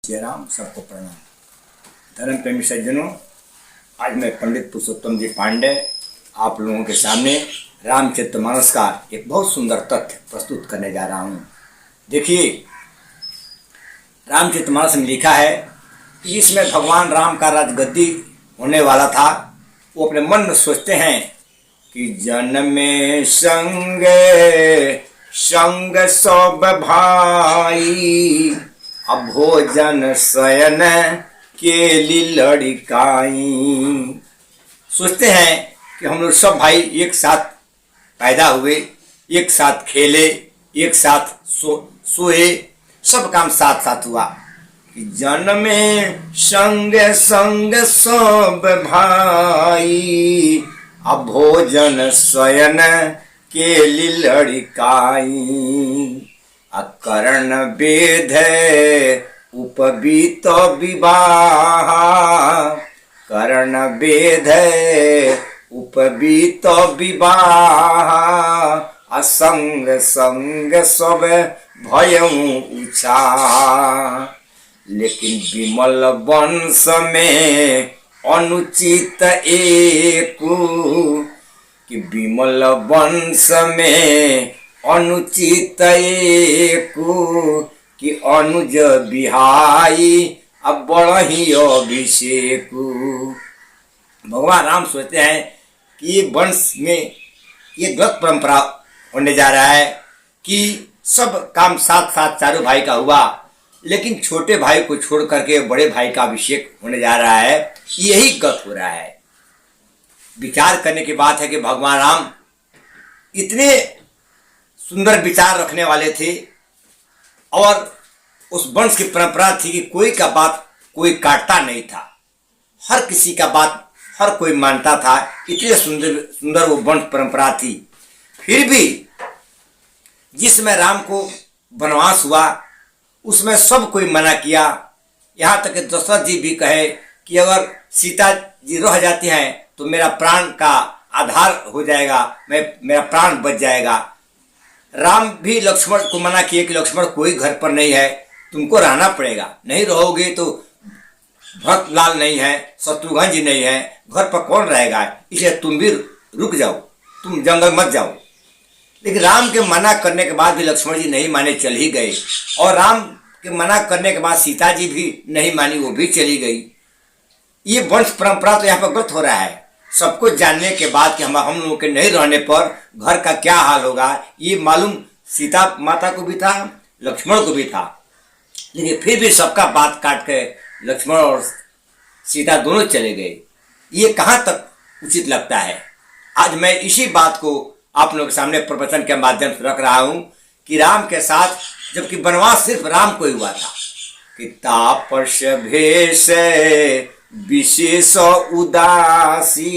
जय राम। सबको प्रणाम। धर्म प्रेमी सज्जनों, आज मैं पंडित पुरुषोत्तम जी पांडे आप लोगों के सामने रामचरितमानस का एक बहुत सुंदर तथ्य प्रस्तुत करने जा रहा हूँ। देखिए, रामचरितमानस में लिखा है कि इसमें भगवान राम का राजगद्दी होने वाला था। वो अपने मन में सोचते हैं कि जन्मे संग सब भाई, अब भोजन शयन केली लड़काई। सोचते हैं कि हम लोग सब भाई एक साथ पैदा हुए, एक साथ खेले, एक साथ सोए, सब काम साथ साथ हुआ। कि जन्मे संग सब भाई, अब भोजन शयन केली लड़काई। अकर्ण वेद उपवीत विवाह, कर्ण वेद उपवीत विवाह। असंग संग सब भयऊ ऊंचा, लेकिन विमल वंश में अनुचित एकु। कि विमल वंश में अनुचित एकु, कि अनुज बिहाई अब बढ़ही अभिषेकु। भगवान राम सोचते हैं कि ये वंश में ये गलत परंपरा होने जा रहा है कि सब काम साथ साथ चारों भाई का हुआ, लेकिन छोटे भाई को छोड़ करके बड़े भाई का अभिषेक होने जा रहा है। यही गलत हो रहा है। विचार करने की बात है कि भगवान राम इतने सुंदर विचार रखने वाले थे और उस वंश की परंपरा थी कि कोई का बात कोई काटता नहीं था, हर किसी का बात हर कोई मानता था। इतने सुंदर वो वंश परंपरा थी। फिर भी जिसमें राम को वनवास हुआ उसमें सब कोई मना किया। यहाँ तक कि दशरथ जी भी कहे कि अगर सीता जी रह जाती हैं तो मेरा प्राण का आधार हो जाएगा, मेरा प्राण बच जाएगा। राम भी लक्ष्मण को मना किए कि लक्ष्मण कोई घर पर नहीं है, तुमको रहना पड़ेगा, नहीं रहोगे तो भक्त लाल नहीं है, शत्रुघ्न जी नहीं है, घर पर कौन रहेगा, इसलिए तुम भी रुक जाओ, तुम जंगल मत जाओ। लेकिन राम के मना करने के बाद भी लक्ष्मण जी नहीं माने, चल ही गए। और राम के मना करने के बाद सीता जी भी नहीं मानी, वो भी चली गई। ये वंश परंपरा तो यहाँ पर गलत हो रहा है। सबको जानने के बाद कि हम लोगों के नहीं रहने पर घर का क्या हाल होगा, ये मालूम सीता माता को भी था, लक्ष्मण को भी था। लेकिन फिर भी सबका बात काट के लक्ष्मण और सीता दोनों चले गए। ये कहाँ तक उचित लगता है? आज मैं इसी बात को आप लोगों के सामने प्रवचन के माध्यम से रख रहा हूँ कि राम के साथ, जबकि वनवास सिर्फ राम को ही हुआ था, कि तापस भेष विशेष उदासी,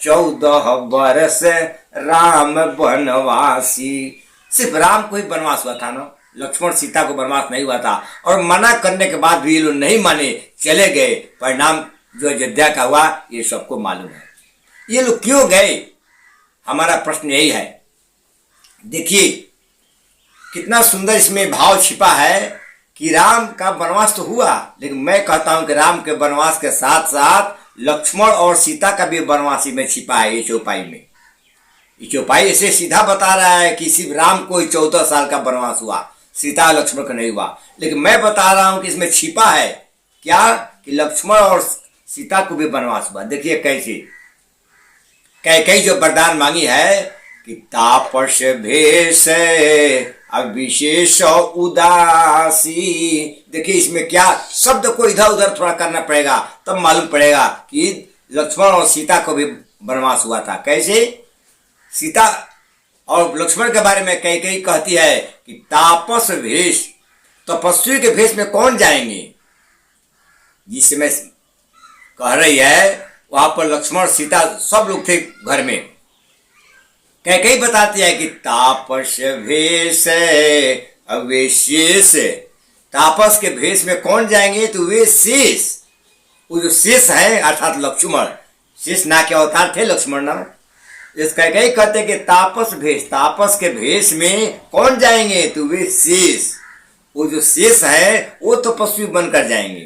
14 वर्ष राम वनवासी। सिर्फ राम को ही वनवास हुआ था ना, लक्ष्मण सीता को वनवास नहीं हुआ था। और मना करने के बाद भी ये लोग नहीं माने, चले गए। परिणाम जो अयोध्या का हुआ ये सबको मालूम है। ये लोग क्यों गए, हमारा प्रश्न यही है। देखिए कितना सुंदर इसमें भाव छिपा है कि राम का वनवास तो हुआ, लेकिन मैं कहता हूं कि राम के वनवास के साथ साथ लक्ष्मण और सीता का भी वनवासी में छिपा है। ये चौपाई में, ये चौपाई ऐसे सीधा बता रहा है कि सिर्फ राम को ही 14 साल का वनवास हुआ, सीता लक्ष्मण को नहीं हुआ। लेकिन मैं बता रहा हूं कि इसमें छिपा है क्या, कि लक्ष्मण और सीता को भी वनवास हुआ। देखिए कैसे, कैकेयी जो वरदान मांगी है कि तापस भेष अविशेष उदासी। देखिए इसमें क्या शब्द को इधर उधर थोड़ा करना पड़ेगा, तब मालूम पड़ेगा कि लक्ष्मण और सीता को भी वनवास हुआ था। कैसे? सीता और लक्ष्मण के बारे में कैकेयी कहती है कि तापस भेष, तपस्वी के भेष में कौन जाएंगे। जिसमें कह रही है वहां पर लक्ष्मण सीता सब लोग थे घर में। कैकेयी बताती है कि तापस भेष अवेशेष, तापस के भेष में कौन जाएंगे, तो वे शेष, वो जो शेष है अर्थात लक्ष्मण, शेष ना के अवतार थे लक्ष्मण ना। इस कैकेयी कहते कि तापस भेष, तापस के भेष में कौन जाएंगे, तो वे शेष, वो जो शेष है वो तपस्वी बनकर जाएंगे।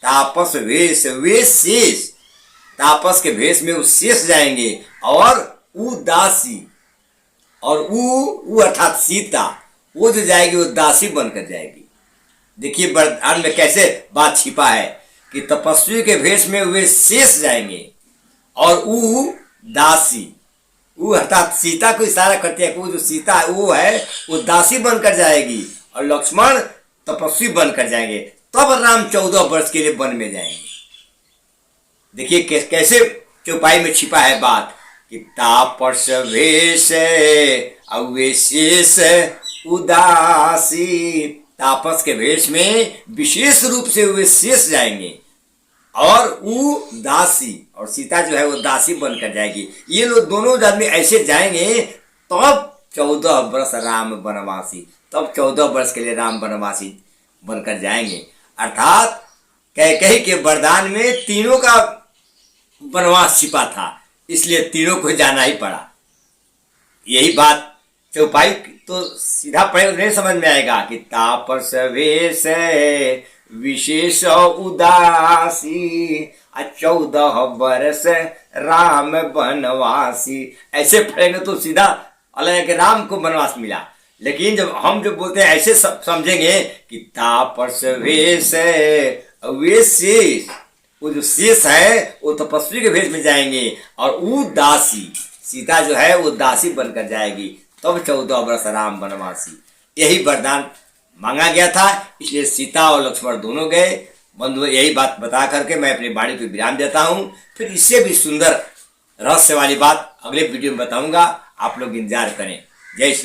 तापस वेश, वेश शेष, तापस के भेष में वो शेष जाएंगे। और उदासी, और उ अर्थात सीता, वो जो जाएगी वो दासी बनकर जाएगी। देखिए वरदान में कैसे बात छिपा है कि तपस्वी के भेष में वे शेष जाएंगे और उ दासी, वो अर्थात सीता को इशारा करते हैं। वो जो सीता है वो है वो दासी बनकर जाएगी और लक्ष्मण तपस्वी बनकर जाएंगे। तब राम 14 वर्ष के लिए वन में जाएंगे। देखिए कैसे चौपाई में छिपा है बात कि तापस वेश अवेशेष उदासी, तापस के वेश में विशेष रूप से वे शेष जाएंगे और उदासी, और सीता जो है वो दासी बनकर जाएगी। ये लोग दोनों आदमी ऐसे जाएंगे तब 14 वर्ष राम वनवासी, तब 14 वर्ष के लिए राम वनवासी बनकर जाएंगे। अर्थात कैकेयी के वरदान में तीनों का वनवास छिपा था, इसलिए तीनों को जाना ही पड़ा। यही बात चौपाई तो सीधा पढ़े नहीं समझ में आएगा कि तापस वेश विशेष उदासी 14 वर्ष राम वनवासी, ऐसे पढ़ेंगे तो सीधा अलग है राम को वनवास मिला। लेकिन जब हम जो बोलते हैं ऐसे समझेंगे कि तापस वेश शेष, वो जो शेष है वो तपस्वी के भेष में जाएंगे और उदासी, सीता जो है वो दासी बनकर जाएगी, तब 14 वर्ष राम वनवासी। यही वरदान मांगा गया था, इसलिए सीता और लक्ष्मण दोनों गए। बंधु यही बात बता करके मैं अपनी वाणी को विराम देता हूँ। फिर इससे भी सुंदर रहस्य वाली बात अगले वीडियो में बताऊंगा, आप लोग इंतजार करें। जय श्री राम।